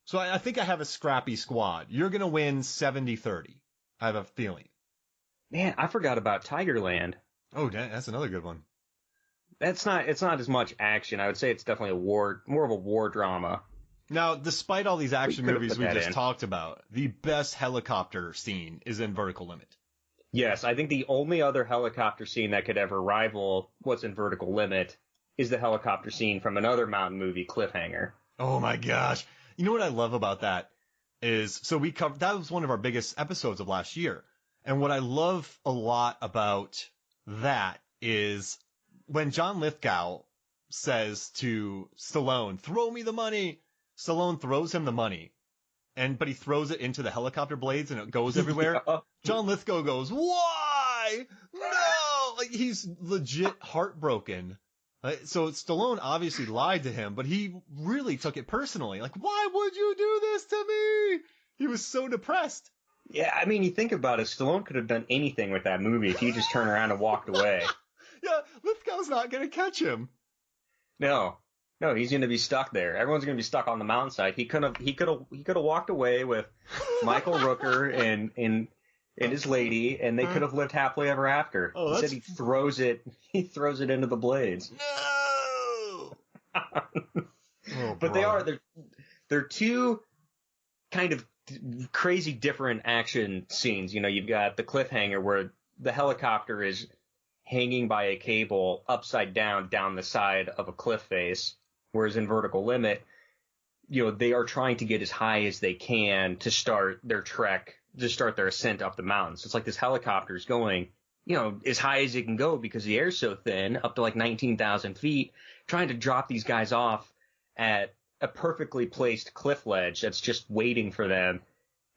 So I think I have a scrappy squad. You're going to win 70-30. I have a feeling. Man, I forgot about Tigerland. Oh, that's another good one. It's not as much action. I would say it's definitely more of a war drama. Now, despite all these action movies we just talked about, the best helicopter scene is in Vertical Limit. Yes, I think the only other helicopter scene that could ever rival what's in Vertical Limit is the helicopter scene from another mountain movie, Cliffhanger. Oh my gosh. You know what I love about that is, so we covered, that was one of our biggest episodes of last year. And what I love a lot about that is when John Lithgow says to Stallone, throw me the money. Stallone throws him the money. But he throws it into the helicopter blades and it goes everywhere. Yeah. John Lithgow goes, why? No! Like, he's legit heartbroken. So Stallone obviously lied to him, but he really took it personally. Like, why would you do this to me? He was so depressed. Yeah, I mean, you think about it, Stallone could have done anything with that movie if he just turned around and walked away. Yeah, Lithgow's not going to catch him. No, he's going to be stuck there. Everyone's going to be stuck on the mountainside. He could have walked away with Michael Rooker and his lady, and they could have lived happily ever after. Oh, Instead, he throws it into the blades. No. But they're two kind of crazy different action scenes. You know, you've got the cliffhanger where the helicopter is hanging by a cable upside down the side of a cliff face, whereas in Vertical Limit, you know, they are trying to get as high as they can to start their trek, to start their ascent up the mountains. It's like this helicopter's going, you know, as high as it can go because the air's so thin, up to like 19,000 feet, trying to drop these guys off at a perfectly placed cliff ledge that's just waiting for them,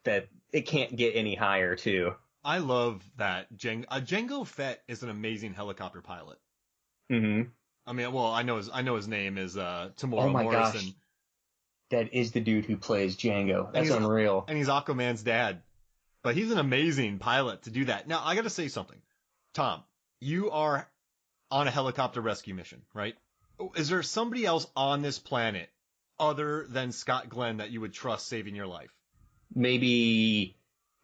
that it can't get any higher too. I love that Jango Fett is an amazing helicopter pilot. Mm-hmm. I mean, well, I know his name is Tamora Oh my Morrison. gosh. That is the dude who plays Django. That's unreal. And he's Aquaman's dad. But he's an amazing pilot to do that. Now, I got to say something. Tom, you are on a helicopter rescue mission, right? Is there somebody else on this planet other than Scott Glenn that you would trust saving your life? Maybe,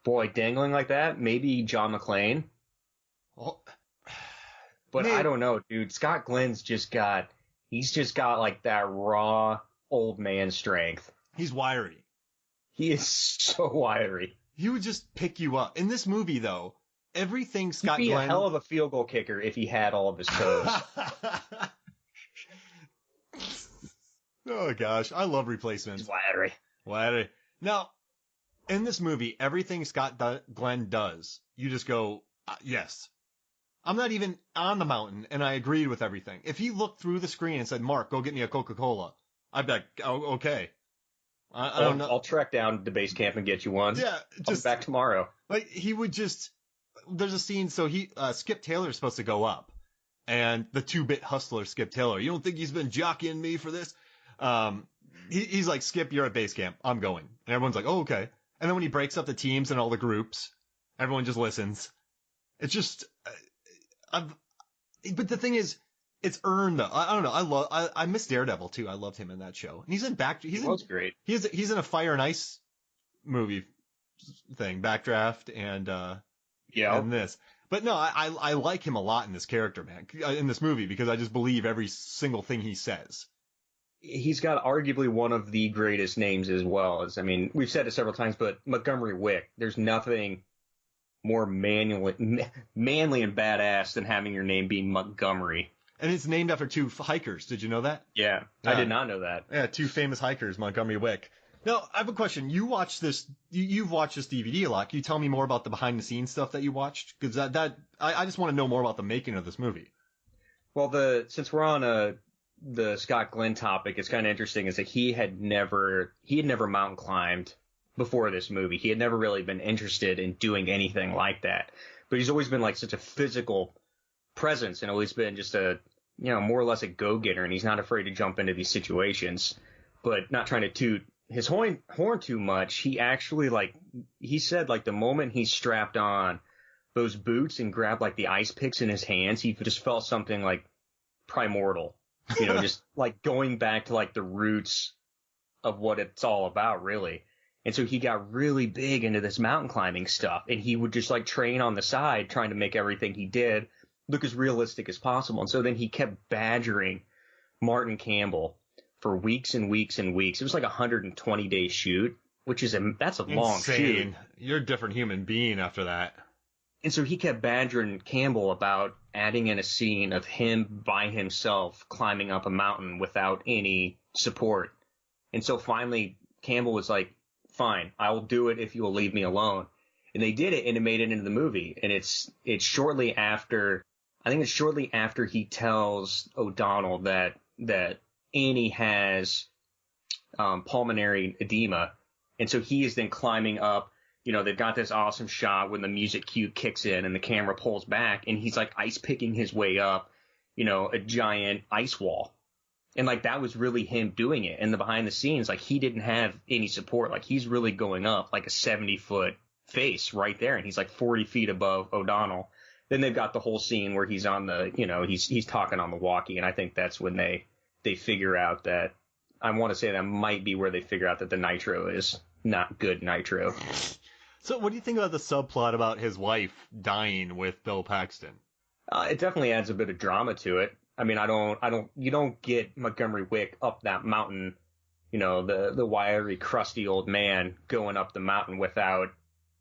boy, dangling like that? Maybe John McClane? Well, but I don't know, dude. Scott Glenn's just got like that raw old man strength. He's wiry. He is so wiry. He would just pick you up. In this movie, though, everything Scott Glenn... He'd be a hell of a field goal kicker if he had all of his toes. Oh, gosh. I love replacements. He's wiry. Now, in this movie, everything Scott Glenn does, you just go, yes. I'm not even on the mountain, and I agreed with everything. If he looked through the screen and said, Mark, go get me a Coca-Cola, I'd be like, oh, okay. I don't know. I'll track down to base camp and get you one. Yeah, I'll be back tomorrow. Like, he would just... There's a scene, so Skip Taylor's supposed to go up, and the 2-bit hustler, Skip Taylor, you don't think he's been jockeying me for this? He's like, Skip, you're at base camp. I'm going. And everyone's like, oh, okay. And then when he breaks up the teams and all the groups, everyone just listens. It's just... but the thing is, it's earned though. I don't know. I miss Daredevil too. I loved him in that show. And he's in great. He's in a Fire and Ice movie thing, Backdraft, and this. But no, I like him a lot in this character, man, in this movie, because I just believe every single thing he says. He's got arguably one of the greatest names as well. I mean, we've said it several times, but Montgomery Wick, there's nothing more manly and badass than having your name be Montgomery. And it's named after 2 hikers. Did you know that? Yeah, I did not know that. Yeah, 2 famous hikers, Montgomery Wick. Now, I have a question. You've watched this DVD a lot. Can you tell me more about the behind-the-scenes stuff that you watched? Because I just want to know more about the making of this movie. Well, since we're on the Scott Glenn topic, it's kind of interesting is that he had never mountain climbed before this movie. He had never really been interested in doing anything like that. But he's always been like such a physical presence and always been just a, you know, more or less a go-getter, and he's not afraid to jump into these situations. But not trying to toot his horn too much, he actually, like, he said, like, the moment he strapped on those boots and grabbed, like, the ice picks in his hands, he just felt something, like, primordial. You know, just, like, going back to, like, the roots of what it's all about, really. And so he got really big into this mountain climbing stuff, and he would just, like, train on the side, trying to make everything he did look as realistic as possible. And so then he kept badgering Martin Campbell for weeks and weeks and weeks. It was like a 120-day shoot, which is that's a long shoot. You're a different human being after that. And so he kept badgering Campbell about adding in a scene of him by himself climbing up a mountain without any support. And so finally Campbell was like, fine, I will do it if you will leave me alone. And they did it, and it made it into the movie. And it's shortly after, I think it's shortly after he tells O'Donnell that Annie has pulmonary edema. And so he is then climbing up. You know, they've got this awesome shot when the music cue kicks in and the camera pulls back, and he's like ice picking his way up, you know, a giant ice wall. And like that was really him doing it. And the behind the scenes, like he didn't have any support. Like he's really going up like a 70-foot face right there, and he's like 40 feet above O'Donnell. Then they've got the whole scene where he's on the, you know, he's talking on the walkie, and I think that's when they figure out that, I want to say that might be where they figure out that the nitro is not good nitro. So what do you think about the subplot about his wife dying with Bill Paxton? It definitely adds a bit of drama to it. I mean, you don't get Montgomery Wick up that mountain, you know, the wiry, crusty old man going up the mountain without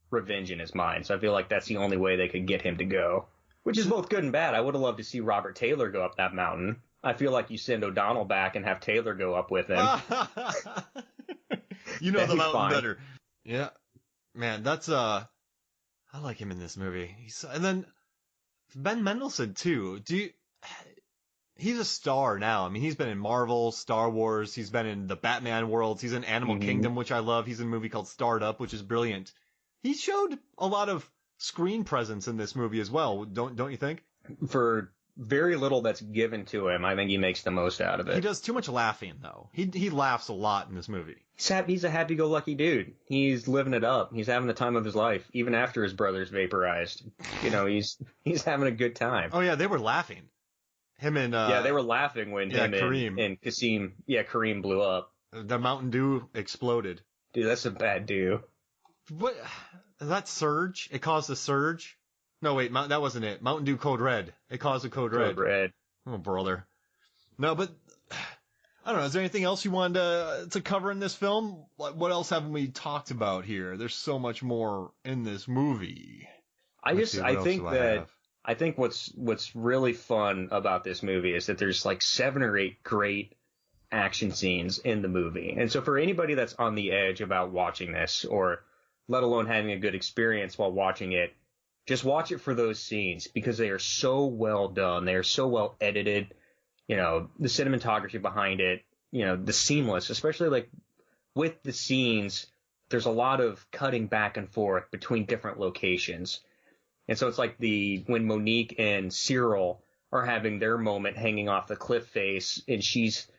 revenge in his mind. So I feel like that's the only way they could get him to go, which is both good and bad. I would have loved to see Robert Taylor go up that mountain. I feel like you send O'Donnell back and have Taylor go up with him. You know the mountain better. Yeah. Man, that's I like him in this movie. And then Ben Mendelsohn too. He's a star now. I mean, he's been in Marvel, Star Wars, he's been in the Batman worlds, he's in Animal Kingdom, which I love. He's in a movie called Startup, which is brilliant. He showed a lot of screen presence in this movie as well, don't you think? For very little that's given to him, I think he makes the most out of it. He does too much laughing, though. He laughs a lot in this movie. He's a happy-go-lucky dude. He's living it up. He's having the time of his life, even after his brother's vaporized. You know, he's having a good time. Oh yeah, they were laughing. Him and they were laughing when him Kareem and Kareem blew up. The Mountain Dew exploded. Dude, that's a bad dew. What? That surge? It caused a surge? No, wait, that wasn't it. Mountain Dew Code Red. It caused a Code Red. Oh, brother. No, but I don't know. Is there anything else you wanted to cover in this film? What else haven't we talked about here? There's so much more in this movie. I think what's really fun about this movie is that there's like 7 or 8 great action scenes in the movie. And so for anybody that's on the edge about watching this, or let alone having a good experience while watching it, just watch it for those scenes because they are so well done. They are so well edited. You know, the cinematography behind it, you know, the seamless, especially like with the scenes, there's a lot of cutting back and forth between different locations. And so it's like when Monique and Cyril are having their moment hanging off the cliff face, and she's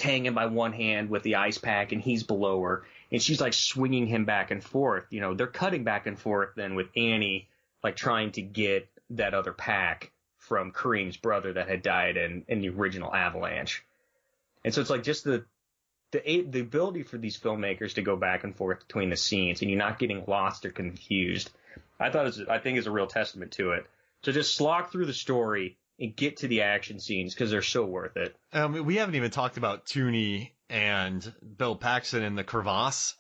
hanging by one hand with the ice pack and he's below her, and she's like swinging him back and forth. You know, they're cutting back and forth then with Annie, like trying to get that other pack from Kareem's brother that had died in the original Avalanche. And so it's like just the ability for these filmmakers to go back and forth between the scenes and you're not getting lost or confused. I think is a real testament to it. So just slog through the story and get to the action scenes because they're so worth it. We haven't even talked about Tooney and Bill Paxton in the crevasse,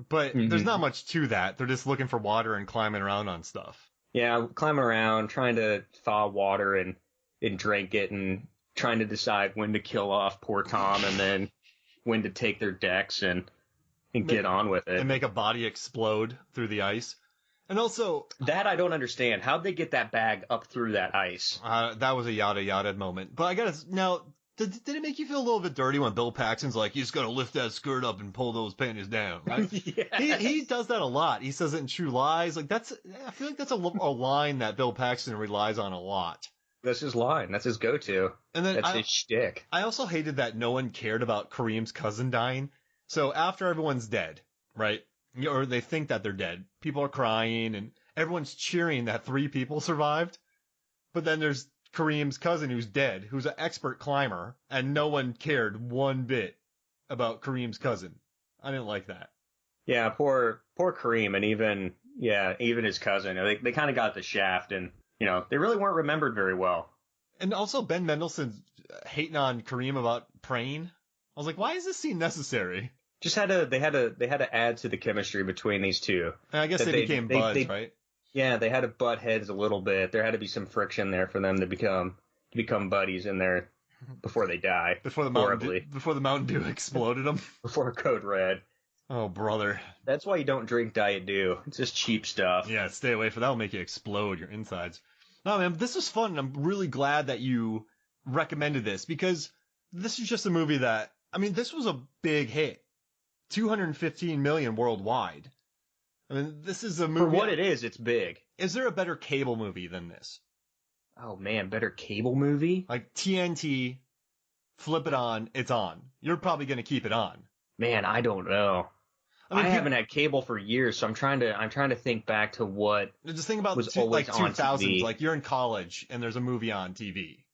but there's not much to that. They're just looking for water and climbing around on stuff. Yeah, climbing around, trying to thaw water and drink it, and trying to decide when to kill off poor Tom and then when to take their decks and get on with it. And make a body explode through the ice. And also... That I don't understand. How'd they get that bag up through that ice? That was a yada moment. But I gotta... Now, did it make you feel a little bit dirty when Bill Paxton's like, you just gotta lift that skirt up and pull those panties down, right? Yes. He does that a lot. He says it in True Lies. Like, I feel like that's a line that Bill Paxton relies on a lot. That's his line. That's his go-to. And then that's his shtick. I also hated that no one cared about Kareem's cousin dying. So after everyone's dead, right? Or they think that they're dead. People are crying and everyone's cheering that 3 people survived. But then there's Kareem's cousin who's dead, who's an expert climber, and no one cared one bit about Kareem's cousin. I didn't like that. Yeah, poor Kareem, and even his cousin. They kind of got the shaft, and you know, they really weren't remembered very well. And also Ben Mendelsohn hating on Kareem about praying. I was like, why is this scene necessary? They had to add to the chemistry between these two. And I guess they became buds, right? Yeah, they had to butt heads a little bit. There had to be some friction there for them to become buddies in there before they die. Before the Mountain Dew exploded them. Before Code Red. Oh, brother. That's why you don't drink Diet Dew. It's just cheap stuff. Yeah, stay away from that. That'll make you explode your insides. No, man, this was fun. I'm really glad that you recommended this because this is just a movie that, I mean, this was a big hit. 215 million worldwide. I mean, this is a movie. For what it is, it's big. Is there a better cable movie than this? Oh, man, better cable movie? Like TNT, flip it on, it's on. You're probably going to keep it on. Man, I don't know. I haven't had cable for years, so I'm trying to think back to what. Just think about the 2000s. Like you're in college and there's a movie on TV.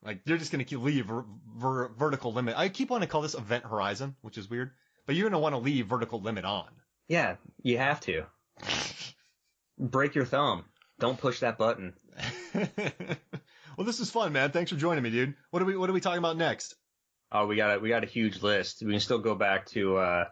Like you're just gonna leave Vertical Limit. I keep wanting to call this Event Horizon, which is weird, but you're gonna want to leave Vertical Limit on. Yeah, you have to. Break your thumb. Don't push that button. Well, this is fun, man. Thanks for joining me, dude. What are we talking about next? Oh, we got a huge list. We can still go back to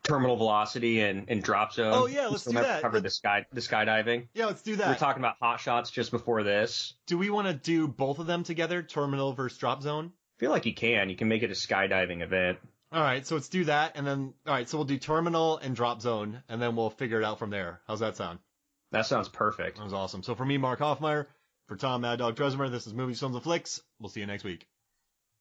Terminal Velocity and Drop Zone. Oh yeah, let's do that. Cover the skydiving. Yeah, let's do that. We were talking about Hot Shots just before this. Do we want to do both of them together, Terminal versus Drop Zone? I feel like you can. You can make it a skydiving event. All right, so let's do that, and then so we'll do Terminal and Drop Zone, and then we'll figure it out from there. How's that sound? That sounds perfect. That was awesome. So for me, Mark Hoffmeyer, for Tom Mad Dog Tresmer, this is Movies, Films, and Flicks. We'll see you next week.